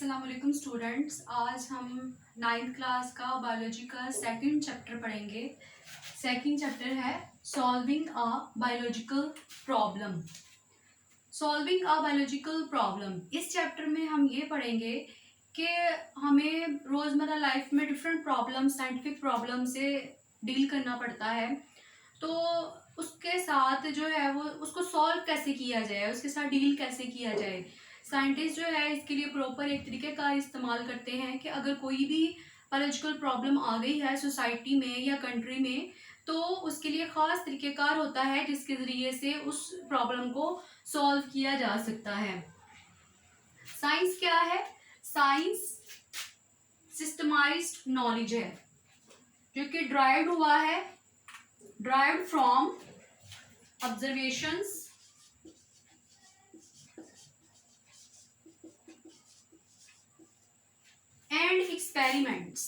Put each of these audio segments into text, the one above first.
अस्सलाम वालेकुम स्टूडेंट्स। आज हम 9th क्लास का बायोलॉजी का सेकंड चैप्टर पढ़ेंगे। सेकंड चैप्टर है solving a biological problem. Solving a biological problem, इस चैप्टर में हम ये पढ़ेंगे कि हमें रोज़मर्रा लाइफ में डिफरेंट प्रॉब्लम, साइंटिफिक प्रॉब्लम से डील करना पड़ता है। तो उसके साथ जो है वो उसको सॉल्व कैसे किया जाए, उसके साथ डील कैसे किया जाए। साइंटिस्ट जो है इसके लिए प्रॉपर एक तरीके का इस्तेमाल करते हैं कि अगर कोई भी बायोलॉजिकल प्रॉब्लम आ गई है सोसाइटी में या कंट्री में, तो उसके लिए ख़ास तरीक़ेकार होता है जिसके ज़रिए से उस प्रॉब्लम को सॉल्व किया जा सकता है। साइंस क्या है? साइंस सिस्टमाइज्ड नॉलेज है जो कि derived from observations and experiments.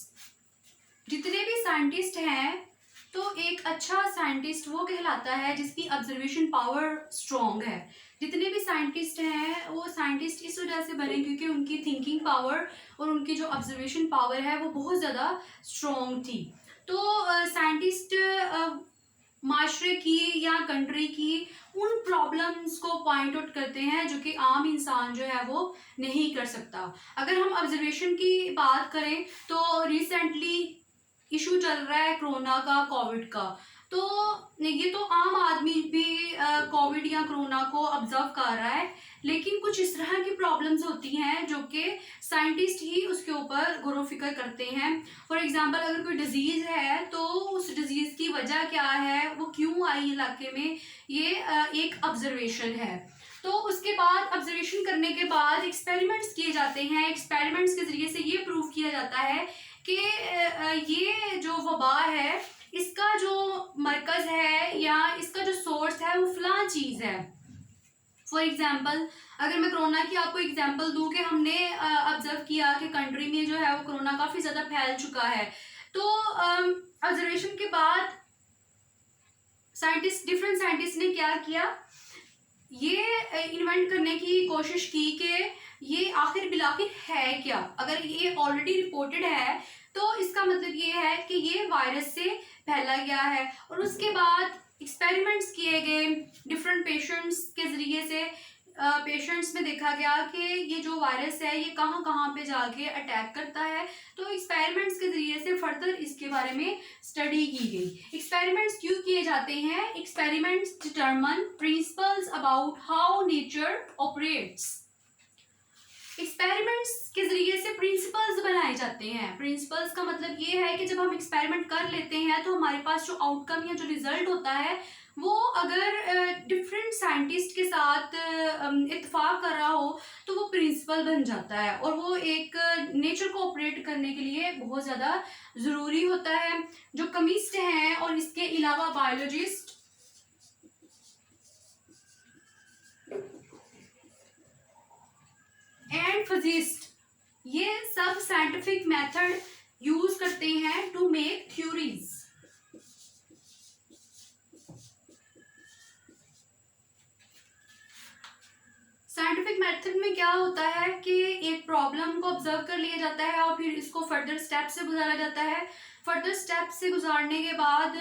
जितने भी साइंटिस्ट हैं, तो एक अच्छा साइंटिस्ट वो कहलाता है जिसकी ऑब्जर्वेशन पावर स्ट्रॉन्ग है। जितने भी साइंटिस्ट हैं वो साइंटिस्ट इस वजह से बने क्योंकि उनकी थिंकिंग पावर और उनकी जो ऑब्जर्वेशन पावर है वो बहुत ज़्यादा स्ट्रॉन्ग थी। तो साइंटिस्ट माशरे की या कंट्री की उन प्रॉब्लम्स को पॉइंट आउट करते हैं जो कि आम इंसान जो है वो नहीं कर सकता। अगर हम ऑब्जर्वेशन की बात करें तो रिसेंटली इशू चल रहा है कोरोना का, कोविड का। तो ये तो आम आदमी भी कोविड या कोरोना को ऑब्जर्व कर रहा है, लेकिन कुछ इस तरह की प्रॉब्लम्स होती हैं जो कि साइंटिस्ट ही उसके ऊपर गौर फिक्र करते हैं। फॉर एग्जांपल, अगर कोई डिजीज़ है तो उस डिजीज़ की वजह क्या है, वो क्यों आई इलाके में, ये एक ऑब्जर्वेशन है। तो उसके बाद ऑब्जर्वेशन करने के बाद एक्सपेरिमेंट्स किए जाते हैं। एक्सपेरिमेंट्स के ज़रिए से ये प्रूव किया जाता है कि ये जो वबा है इसका जो मरकज़ है या इसका जो सोर्स है वो फ़लाँ चीज़ है। फॉर एग्जांपल, अगर मैं कोरोना की आपको एग्जांपल दूं कि हमने ऑब्जर्व किया कि कंट्री में जो है वो कोरोना काफ़ी ज़्यादा फैल चुका है। तो ऑब्जर्वेशन के बाद डिफरेंट साइंटिस्ट ने क्या किया, ये इन्वेंट करने की कोशिश की कि ये आखिर बिलाखिर है क्या। अगर ये ऑलरेडी रिपोर्टेड है तो इसका मतलब ये है कि ये वायरस से फैला गया है। और उसके बाद एक्सपेरिमेंट्स किए गए डिफरेंट पेशेंट्स के ज़रिए से। पेशेंट्स में देखा गया कि ये जो वायरस है ये कहाँ कहाँ पे जाके अटैक करता है। तो एक्सपेरिमेंट्स के ज़रिए से फर्दर इसके बारे में स्टडी की गई। एक्सपेरिमेंट्स क्यों किए जाते हैं? Experiments determine principles about how nature operates. Experiments के ज़रिए से प्रिंसिपल्स बनाए जाते हैं। प्रिंसिपल्स का मतलब ये है कि जब हम एक्सपेरिमेंट कर लेते हैं तो हमारे पास जो आउटकम या जो रिजल्ट होता है वो अगर डिफरेंट साइंटिस्ट के साथ इत्तेफाक कर रहा हो तो वो प्रिंसिपल बन जाता है और वो एक नेचर को ऑपरेट करने के लिए बहुत ज़्यादा ज़रूरी होता है। जो केमिस्ट हैं और इसके अलावा बायोलॉजिस्ट एंड फिजिस्ट, ये सब साइंटिफिक मेथड यूज करते हैं to make theories. Scientific method में क्या होता है कि एक प्रॉब्लम को ऑब्जर्व कर लिया जाता है और फिर इसको फर्दर स्टेप से गुजारा जाता है। फर्दर स्टेप से गुजारने के बाद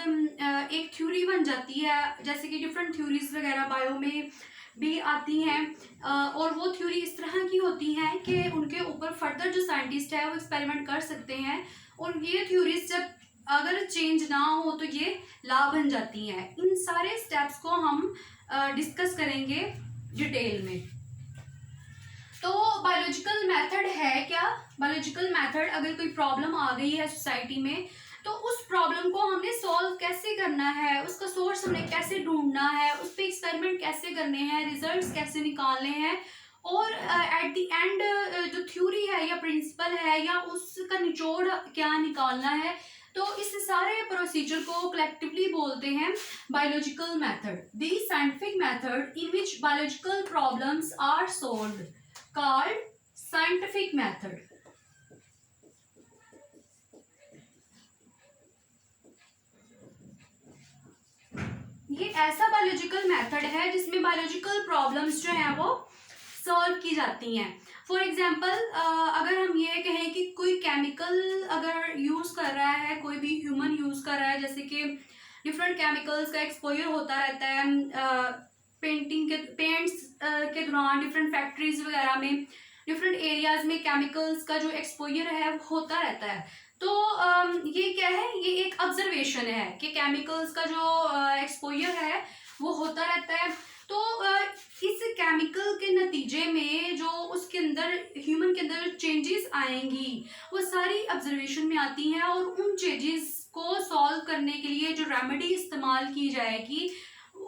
एक थ्योरी बन जाती है, जैसे कि डिफरेंट थ्योरीज वगैरह बायो में भी आती हैं। और वो थ्योरी इस तरह की होती हैं कि उनके ऊपर फर्दर जो साइंटिस्ट है वो एक्सपेरिमेंट कर सकते हैं और ये थ्योरीज जब अगर चेंज ना हो तो ये ला बन जाती हैं। इन सारे स्टेप्स को हम डिस्कस करेंगे डिटेल में। तो बायोलॉजिकल मेथड है क्या? बायोलॉजिकल मेथड, अगर कोई प्रॉब्लम आ गई है सोसाइटी में तो उस प्रॉब्लम को हमने सॉल्व कैसे करना है, उसका सोर्स हमने कैसे ढूंढना है, उस पर एक्सपेरिमेंट कैसे करने हैं, रिजल्ट्स कैसे निकालने हैं और एट द एंड जो थ्योरी है या प्रिंसिपल है या उसका निचोड़ क्या निकालना है। तो इस सारे प्रोसीजर को कलेक्टिवली बोलते हैं biological method. The scientific method in which biological problems are solved called scientific method। ये ऐसा बायोलॉजिकल मेथड है जिसमें बायोलॉजिकल प्रॉब्लम्स जो हैं वो सॉल्व की जाती हैं। फॉर एग्जांपल अगर हम ये कहें कि कोई केमिकल अगर यूज़ कर रहा है, कोई भी ह्यूमन यूज़ कर रहा है, जैसे कि डिफरेंट केमिकल्स का एक्सपोजर होता रहता है पेंट्स के दौरान, डिफरेंट फैक्ट्रीज वगैरह में, डिफरेंट एरियाज में केमिकल्स का जो एक्सपोजर है वो होता रहता है। तो ये क्या है, ये एक ऑब्जर्वेशन है कि केमिकल्स का जो एक्सपोजर है वो होता रहता है। तो इस केमिकल के नतीजे में जो उसके अंदर ह्यूमन के अंदर चेंजेस आएंगी वो सारी ऑब्जर्वेशन में आती हैं, और उन चेंजेस को सॉल्व करने के लिए जो रेमेडी इस्तेमाल की जाएगी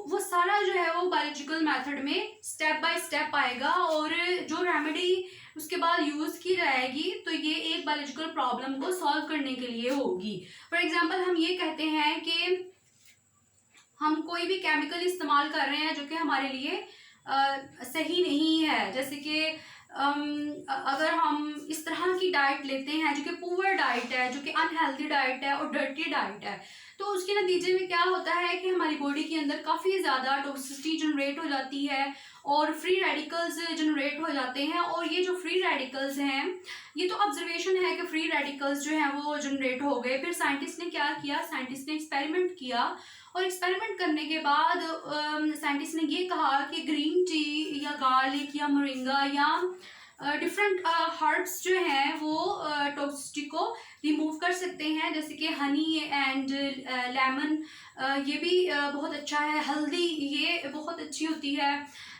वो सारा जो है वो बायोलॉजिकल मेथड में स्टेप बाय स्टेप आएगा, और जो रेमेडी उसके बाद यूज़ की जाएगी तो ये एक बायोलॉजिकल प्रॉब्लम को सॉल्व करने के लिए होगी। फॉर एग्जांपल हम ये कहते हैं कि हम कोई भी केमिकल इस्तेमाल कर रहे हैं जो कि हमारे लिए सही नहीं है, जैसे कि अगर हम इस तरह की डाइट लेते हैं जो कि पुअर डाइट है, जो कि अनहेल्दी डाइट है और डर्टी डाइट है, तो उसके नतीजे में क्या होता है कि हमारी बॉडी के अंदर काफ़ी ज़्यादा टॉक्सिसिटी जनरेट हो जाती है और फ्री रेडिकल्स जनरेट हो जाते हैं। और ये जो फ्री रेडिकल्स हैं, ये तो ऑब्जर्वेशन है कि फ्री रेडिकल्स जो हैं वो जनरेट हो गए। फिर साइंटिस्ट ने क्या किया, साइंटिस्ट ने एक्सपेरिमेंट किया, और एक्सपेरिमेंट करने के बाद साइंटिस्ट ने ये कहा कि ग्रीन टी या गार्लिक या मोरिंगा या डिफरेंट हर्ब्स जो हैं वो टॉक्सिसिटी को रिमूव कर सकते हैं, जैसे कि हनी एंड लेमन, ये भी बहुत अच्छा है। हल्दी ये बहुत अच्छी होती है,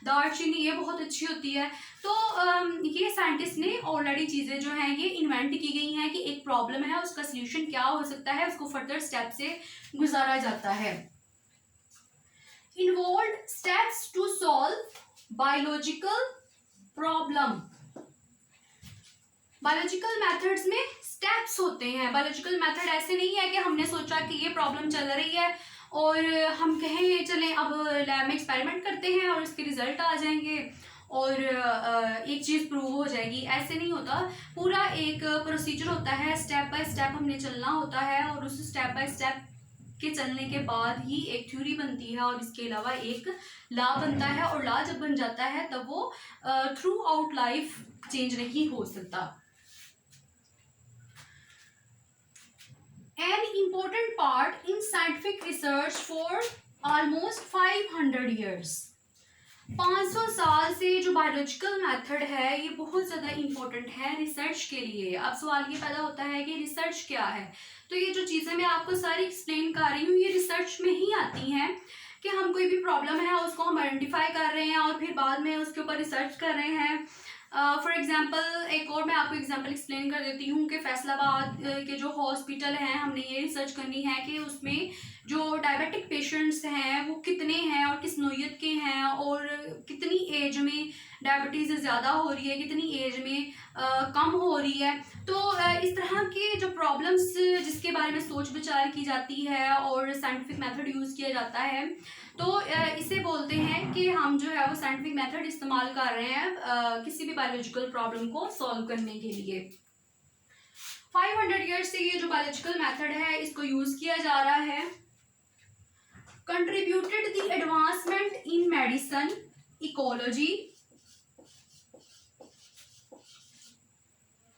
दालचीनी ये बहुत अच्छी होती है। तो ये साइंटिस्ट ने ऑलरेडी चीज़ें जो हैं ये इन्वेंट की गई हैं कि एक प्रॉब्लम है, उसका सल्यूशन क्या हो सकता है, उसको फर्दर स्टेप से गुजारा जाता है। Involve steps to solve biological problem. Biological methods में स्टेप्स होते हैं। बायोलॉजिकल मेथड ऐसे नहीं है कि हमने सोचा कि ये प्रॉब्लम चल रही है और हम कहें चलें अब लैब में एक्सपेरिमेंट करते हैं और इसके रिजल्ट आ जाएंगे और एक चीज़ प्रूव हो जाएगी, ऐसे नहीं होता। पूरा एक प्रोसीजर होता है, स्टेप बाय स्टेप हमने चलना होता है, और उस स्टेप बाय स्टेप के चलने के बाद ही एक थ्योरी बनती है और इसके अलावा एक लॉ बनता है, और लॉ जब बन जाता है तब वो थ्रू आउट लाइफ चेंज नहीं हो सकता। An important part in scientific research for almost 500 years. 500 साल से जो बायोलॉजिकल मेथड है ये बहुत ज़्यादा इम्पोर्टेंट है रिसर्च के लिए। अब सवाल ये पैदा होता है कि रिसर्च क्या है, तो ये जो चीज़ें मैं आपको सारी एक्सप्लेन कर रही हूँ ये रिसर्च में ही आती हैं कि हम कोई भी प्रॉब्लम है उसको हम आइडेंटिफाई कर रहे हैं और फिर बाद में उसके ऊपर रिसर्च कर रहे हैं। फॉर एग्जांपल एक और मैं आपको एग्जांपल एक्सप्लेन कर देती हूँ कि फैसलाबाद के जो हॉस्पिटल हैं हमने ये रिसर्च करनी है कि उसमें जो डायबिटिक पेशेंट्स हैं वो कितने हैं और किस नौइयत के हैं और कितनी एज में डायबिटीज़ ज़्यादा हो रही है, कितनी एज में कम हो रही है। तो इस तरह के जो प्रॉब्लम्स जिसके बारे में सोच विचार की जाती है और साइंटिफिक मेथड यूज़ किया जाता है, तो इसे बोलते हैं कि हम जो है वो साइंटिफिक मेथड इस्तेमाल कर रहे हैं किसी भी बायोलॉजिकल प्रॉब्लम को सॉल्व करने के लिए। 500 ईयर्स से ये जो बायोलॉजिकल मेथड है इसको यूज़ किया जा रहा है। Contributed the advancement in medicine, ecology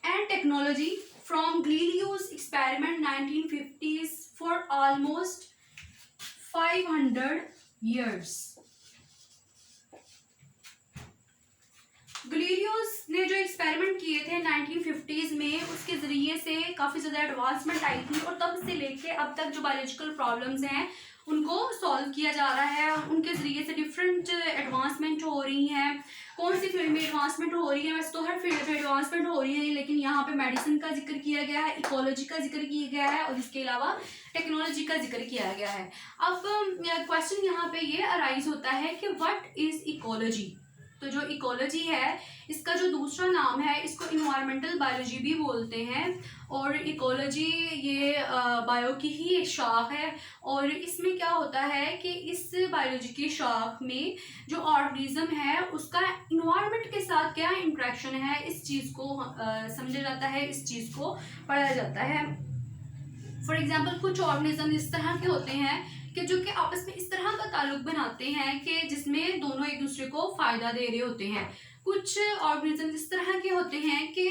and technology from Galileo's experiment 1950s for almost 500 years. ग्लीलियोस ने जो एक्सपेरिमेंट किए थे 1950s में, उसके ज़रिए से काफ़ी ज़्यादा एडवांसमेंट आई थी और तब से लेके अब तक जो बायोलॉजिकल प्रॉब्लम्स हैं उनको सॉल्व किया जा रहा है। उनके ज़रिए से डिफरेंट एडवांसमेंट हो रही हैं। कौन सी फील्ड में एडवांसमेंट हो रही है, वैसे तो हर फील्ड में एडवांसमेंट हो रही है, लेकिन यहाँ पे मेडिसिन का जिक्र किया गया है, इकोलॉजी का जिक्र किया गया है और इसके अलावा टेक्नोलॉजी का जिक्र किया गया है। अब क्वेश्चन यहाँ पे ये अराइज होता है कि व्हाट इज़ इकोलॉजी। तो जो इकोलॉजी है इसका जो दूसरा नाम है इसको इन्वायरमेंटल बायोलॉजी भी बोलते हैं, और इकोलॉजी ये बायो की ही एक शाख है। और इसमें क्या होता है कि इस बायोलॉजी की शाख में जो ऑर्गेनिज्म है उसका इन्वायरमेंट के साथ क्या इंट्रैक्शन है, इस चीज़ को समझा जाता है, इस चीज़ को पढ़ा जाता है। फॉर एग्जाम्पल कुछ ऑर्गेनिज्म इस तरह के होते हैं कि जो कि आपस में इस तरह का ताल्लुक बनाते हैं कि जिसमें दोनों एक दूसरे को फ़ायदा दे रहे होते हैं। कुछ ऑर्गेनिज्म इस तरह के होते हैं कि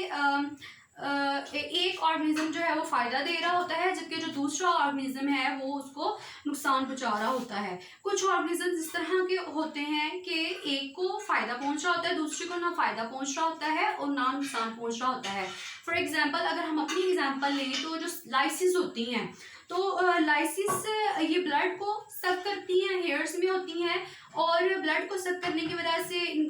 एक ऑर्गेनिज्म जो है वो फ़ायदा दे रहा होता है, जबकि जो दूसरा ऑर्गेनिज्म है वो उसको नुकसान पहुंचा रहा होता है। कुछ ऑर्गेनिज्म इस तरह के होते हैं कि एक को फ़ायदा पहुंच रहा होता है, दूसरे को ना फ़ायदा पहुंच रहा होता है और ना नुकसान पहुंच रहा होता है। फॉर एग्जांपल अगर हम अपनी एग्जांपल लें तो जो लाइसिस होती हैं, तो लाइसिस ये ब्लड को सक करती हैं, हेयर्स में होती हैं और ब्लड को सक करने की वजह से